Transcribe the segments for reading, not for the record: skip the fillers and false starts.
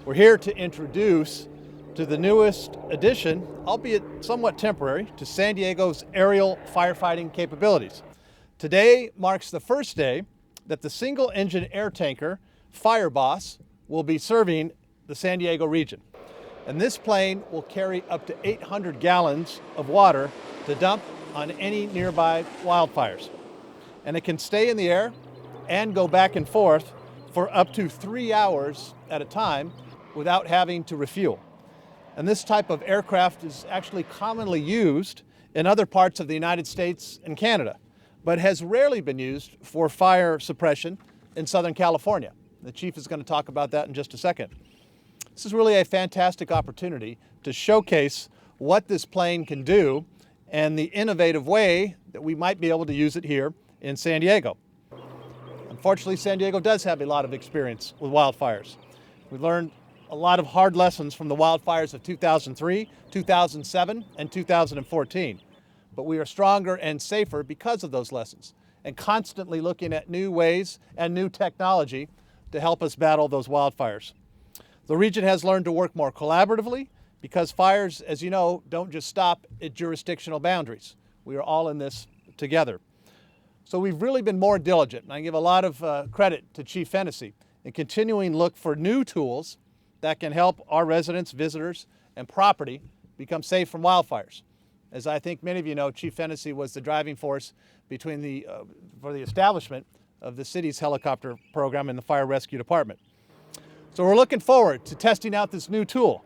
We're here to introduce to the newest addition, albeit somewhat temporary, to San Diego's aerial firefighting capabilities. Today marks the first day that the single-engine air tanker Fireboss will be serving the San Diego region. And this plane will carry up to 800 gallons of water to dump on any nearby wildfires. And it can stay in the air and go back and forth for up to 3 hours at a time without having to refuel. And this type of aircraft is actually commonly used in other parts of the United States and Canada, but has rarely been used for fire suppression in Southern California. The chief is going to talk about that in just a second. This is really a fantastic opportunity to showcase what this plane can do and the innovative way that we might be able to use it here in San Diego. Unfortunately, San Diego does have a lot of experience with wildfires. We learned a lot of hard lessons from the wildfires of 2003, 2007, and 2014. But we are stronger and safer because of those lessons and constantly looking at new ways and new technology to help us battle those wildfires. The region has learned to work more collaboratively because fires, as you know, don't just stop at jurisdictional boundaries. We are all in this together. So we've really been more diligent, and I give a lot of credit to Chief Fennessy in continuing to look for new tools that can help our residents, visitors, and property become safe from wildfires. As I think many of you know, Chief Fennessy was the driving force for the establishment of the city's helicopter program in the Fire Rescue Department. So we're looking forward to testing out this new tool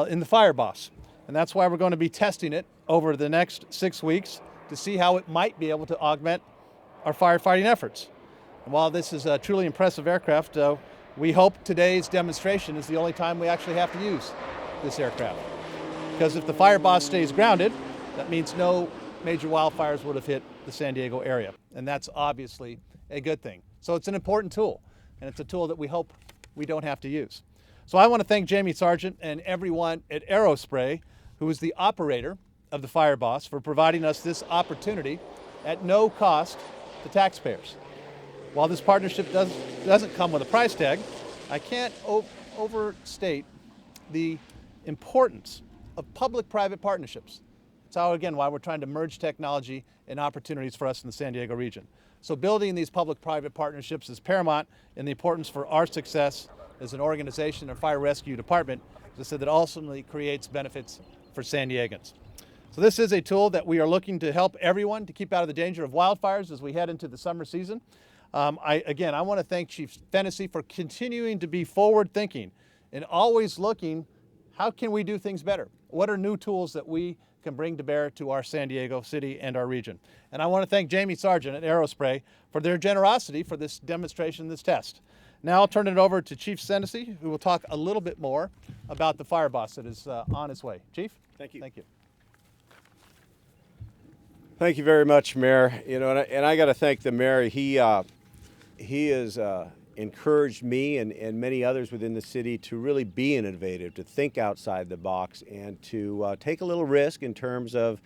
in the Fireboss. And that's why we're going to be testing it over the next 6 weeks to see how it might be able to augment our firefighting efforts. And while this is a truly impressive aircraft, we hope today's demonstration is the only time we actually have to use this aircraft. Because if the Fireboss stays grounded, that means no major wildfires would have hit the San Diego area. And that's obviously a good thing. So it's an important tool, and it's a tool that we hope we don't have to use. So I want to thank Jamie Sargent and everyone at Aerospray, who is the operator of the Fireboss, for providing us this opportunity at no cost to taxpayers. While this partnership doesn't come with a price tag, I can't overstate the importance of public-private partnerships. It's why we're trying to merge technology and opportunities for us in the San Diego region. So building these public-private partnerships is paramount in the importance for our success as an organization and fire rescue department, as I said, that ultimately creates benefits for San Diegans. So this is a tool that we are looking to help everyone to keep out of the danger of wildfires as we head into the summer season. I want to thank Chief Fennessy for continuing to be forward-thinking and always looking, how can we do things better? What are new tools that we can bring to bear to our San Diego city and our region? And I want to thank Jamie Sargent at Aerospray for their generosity for this demonstration, this test. Now I'll turn it over to Chief Fennessy, who will talk a little bit more about the Fireboss that is on its way. Chief? Thank you. Thank you. Thank you very much, Mayor. And I got to thank the mayor. He has encouraged me and many others within the city to really be innovative, to think outside the box, and to take a little risk in terms of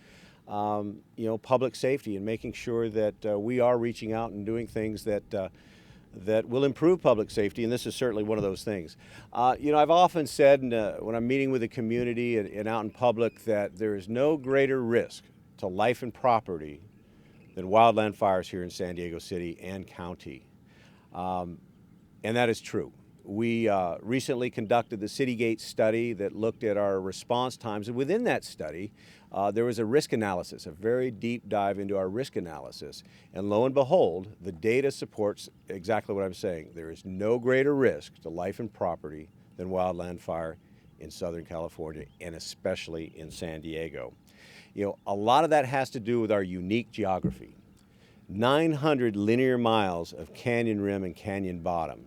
public safety and making sure that we are reaching out and doing things that will improve public safety, and this is certainly one of those things. I've often said when I'm meeting with the community and out in public that there is no greater risk to life and property than wildland fires here in San Diego City and County. And that is true. We recently conducted the Citygate study that looked at our response times, and within that study, there was a risk analysis, a very deep dive into our risk analysis. And lo and behold, the data supports exactly what I'm saying. There is no greater risk to life and property than wildland fire in Southern California, and especially in San Diego. A lot of that has to do with our unique geography. 900 linear miles of canyon rim and canyon bottom.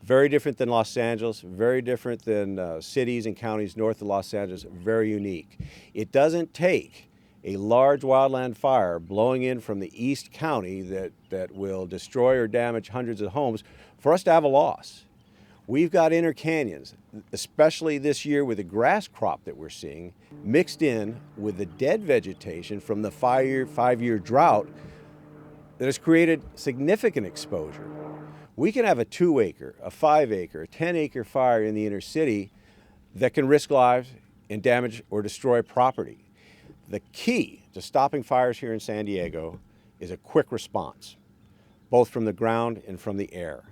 Very different than Los Angeles, very different than cities and counties north of Los Angeles, very unique. It doesn't take a large wildland fire blowing in from the East County that will destroy or damage hundreds of homes for us to have a loss. We've got inner canyons, especially this year with the grass crop that we're seeing, mixed in with the dead vegetation from the five-year drought that has created significant exposure. We can have a 2-acre, a 5-acre, a 10-acre fire in the inner city that can risk lives and damage or destroy property. The key to stopping fires here in San Diego is a quick response, both from the ground and from the air.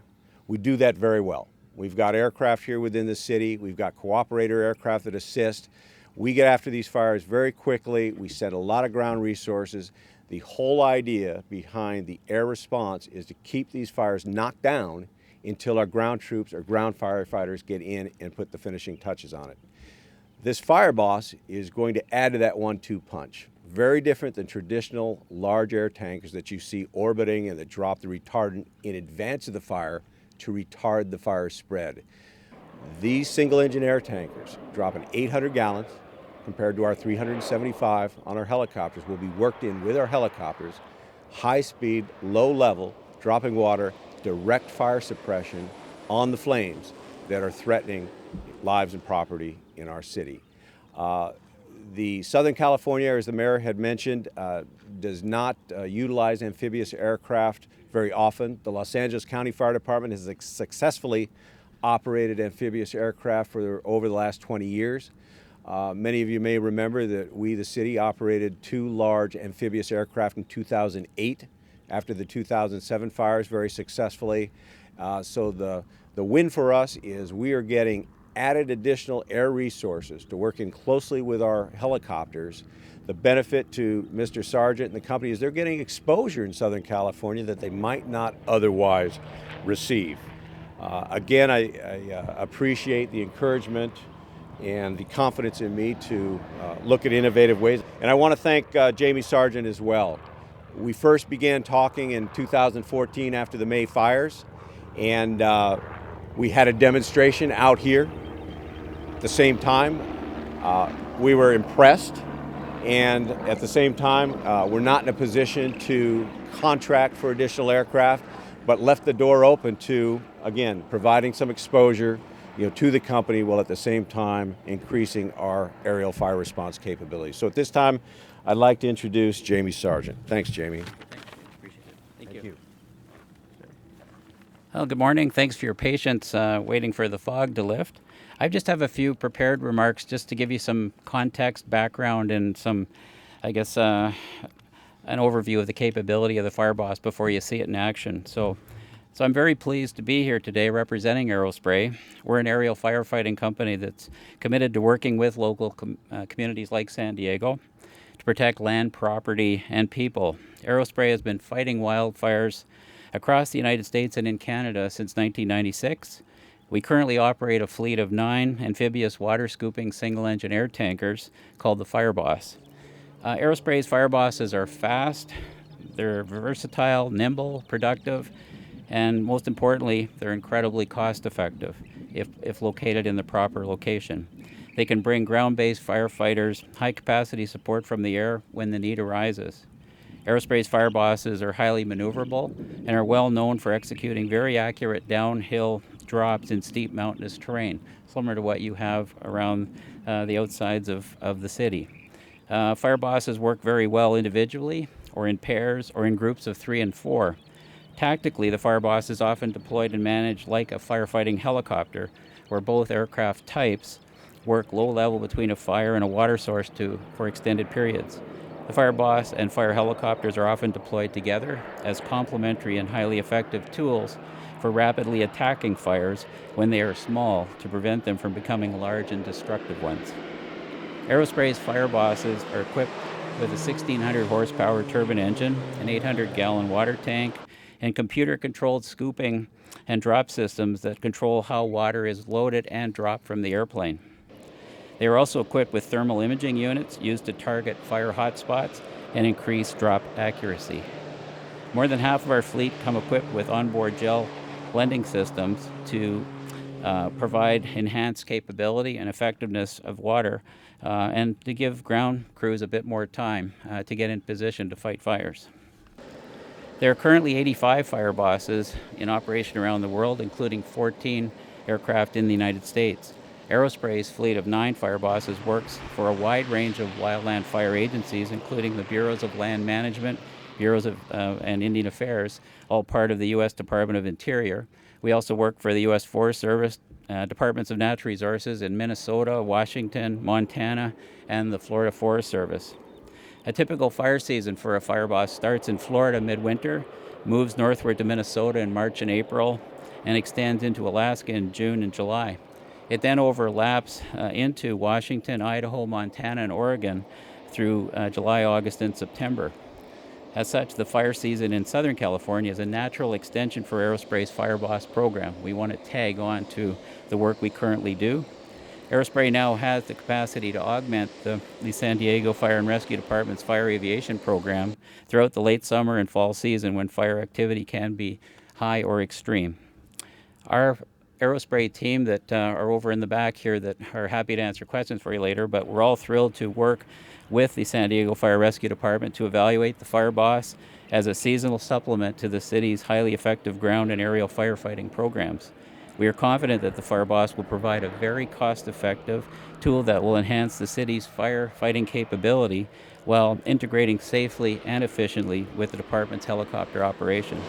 We do that very well. We've got aircraft here within the city. We've got cooperator aircraft that assist. We get after these fires very quickly. We send a lot of ground resources. The whole idea behind the air response is to keep these fires knocked down until our ground troops or ground firefighters get in and put the finishing touches on it. This fire boss is going to add to that 1-2 punch. Very different than traditional large air tankers that you see orbiting and that drop the retardant in advance of the fire to retard the fire spread. These single engine air tankers dropping 800 gallons compared to our 375 on our helicopters will be worked in with our helicopters, high speed, low level, dropping water, direct fire suppression on the flames that are threatening lives and property in our city. The Southern California, as the mayor had mentioned, does not utilize amphibious aircraft very often. The Los Angeles County Fire Department has successfully operated amphibious aircraft for over the last 20 years. Many of you may remember that we, the city, operated 2 large amphibious aircraft in 2008 after the 2007 fires very successfully. So the win for us is we are getting added additional air resources to working closely with our helicopters. The benefit to Mr. Sargent and the company is they're getting exposure in Southern California that they might not otherwise receive. Again, I appreciate the encouragement and the confidence in me to look at innovative ways. And I want to thank Jamie Sargent as well. We first began talking in 2014 after the May fires, and we had a demonstration out here. At the same time, we were impressed, and at the same time, we're not in a position to contract for additional aircraft, but left the door open to, again, providing some exposure to the company while at the same time increasing our aerial fire response capabilities. So at this time, I'd like to introduce Jamie Sargent. Thanks, Jamie. Appreciate it. Thank you. you. Well, good morning. Thanks for your patience waiting for the fog to lift. I just have a few prepared remarks just to give you some context, background, and some, I guess, an overview of the capability of the Fire Boss before you see it in action. So I'm very pleased to be here today representing Aerospray. We're an aerial firefighting company that's committed to working with local communities like San Diego to protect land, property, and people. Aerospray has been fighting wildfires across the United States and in Canada since 1996. We currently operate a fleet of 9 amphibious water scooping single engine air tankers called the Fire Boss. Aerospray's Fire Bosses are fast, they're versatile, nimble, productive, and most importantly, they're incredibly cost effective if located in the proper location. They can bring ground-based firefighters high capacity support from the air when the need arises. Aerospray's Fire Bosses are highly maneuverable and are well known for executing very accurate downhill drops in steep mountainous terrain, similar to what you have around the outsides of the city. Fire Bosses work very well individually or in pairs or in groups of 3 and 4. Tactically, the Fire Boss is often deployed and managed like a firefighting helicopter, where both aircraft types work low level between a fire and a water source for extended periods. The Fire Boss and fire helicopters are often deployed together as complementary and highly effective tools for rapidly attacking fires when they are small to prevent them from becoming large and destructive ones. Aerospray's Fire Bosses are equipped with a 1,600 horsepower turbine engine, an 800-gallon water tank, and computer-controlled scooping and drop systems that control how water is loaded and dropped from the airplane. They are also equipped with thermal imaging units used to target fire hotspots and increase drop accuracy. More than half of our fleet come equipped with onboard gel blending systems to provide enhanced capability and effectiveness of water and to give ground crews a bit more time to get in position to fight fires. There are currently 85 Fire Bosses in operation around the world, including 14 aircraft in the United States. Aerospray's fleet of 9 Fire Bosses works for a wide range of wildland fire agencies, including the Bureaus of Land Management, Bureaus of and Indian Affairs, all part of the U.S. Department of Interior. We also work for the U.S. Forest Service, Departments of Natural Resources in Minnesota, Washington, Montana, and the Florida Forest Service. A typical fire season for a fire boss starts in Florida midwinter, moves northward to Minnesota in March and April, and extends into Alaska in June and July. It then overlaps into Washington, Idaho, Montana, and Oregon through July, August, and September. As such, the fire season in Southern California is a natural extension for Aerospray's Fire Boss program. We want to tag on to the work we currently do. Aerospray now has the capacity to augment the San Diego Fire and Rescue Department's fire aviation program throughout the late summer and fall season when fire activity can be high or extreme. Our Aerospray team that are over in the back here that are happy to answer questions for you later, but we're all thrilled to work with the San Diego Fire Rescue Department to evaluate the Fire Boss as a seasonal supplement to the city's highly effective ground and aerial firefighting programs. We are confident that the Fire Boss will provide a very cost-effective tool that will enhance the city's firefighting capability while integrating safely and efficiently with the department's helicopter operation.